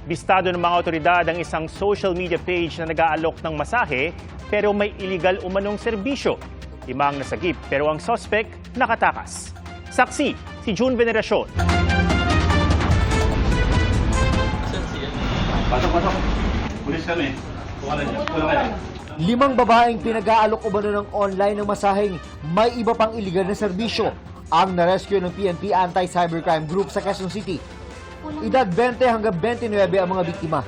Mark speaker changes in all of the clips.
Speaker 1: Bistado ng mga otoridad ang isang social media page na nag-aalok ng masahe pero may illegal umanong serbisyo. 5 ang nasagip pero ang suspect nakatakas. Saksi, si June Veneracion.
Speaker 2: Pasok. Pulis kami. Tulungan.
Speaker 3: 5 babaeng pinag-aalok umano ng online ng masaheng may iba pang iligal na serbisyo ang na-rescue ng PNP Anti-Cybercrime Group sa Quezon City. Edad 20 hanggang 29 ang mga biktima.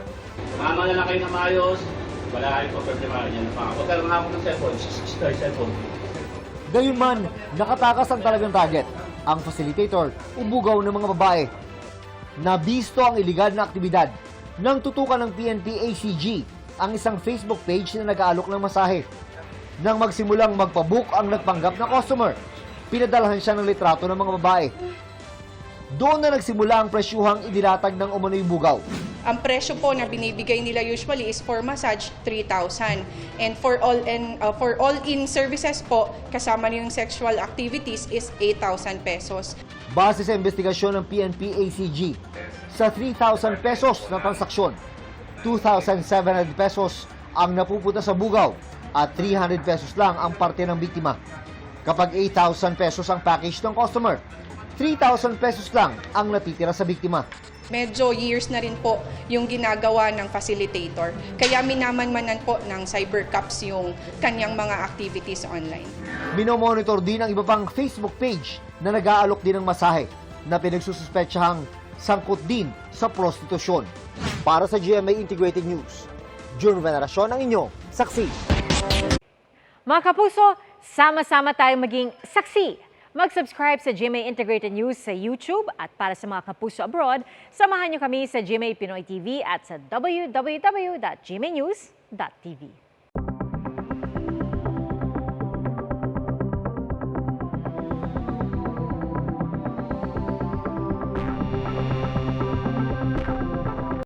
Speaker 2: Mama na lang kayo na maayos. Wala kayong problema niya. Pagkaroon nga ako ng cellphone.
Speaker 3: Gayunman, nakatakas ang talagang target. Ang facilitator, ubugaw ng mga babae. Nabisto ang iligal na aktibidad nang tutukan ng PNP ACG ang isang Facebook page na nag-aalok ng masahe. Nang magsimulang magpabook ang nagpanggap na customer, pinadalhan siya ng litrato ng mga babae. Doon na nagsimula ang presyuhang inilatag ng umano'y bugaw.
Speaker 4: Ang presyo po na binibigay nila usually is for massage 3,000 and for all-in services po kasama yung sexual activities is 8,000 pesos.
Speaker 3: Base sa investigasyon ng PNP ACG, sa 3,000 pesos na transaksyon, 2,700 pesos ang napupunta sa bugaw at 300 pesos lang ang parte ng biktima. Kapag 8,000 pesos ang package ng customer, 3,000 pesos lang ang natitira sa biktima.
Speaker 4: Medyo years na rin po yung ginagawa ng facilitator. Kaya minamanmanan po ng cybercops yung kanyang mga activities online.
Speaker 3: Minomonitor din ang iba pang Facebook page na nag-aalok din ng masahe na pinagsususpetsahang sangkot din sa prostitusyon. Para sa GMA Integrated News, June Veneracion ang inyong saksi.
Speaker 5: Mga kapuso, sama-sama tayong maging saksi. Mag-subscribe sa GMA Integrated News sa YouTube at para sa mga kapuso abroad, samahan niyo kami sa GMA Pinoy TV at sa www.gmanews.tv.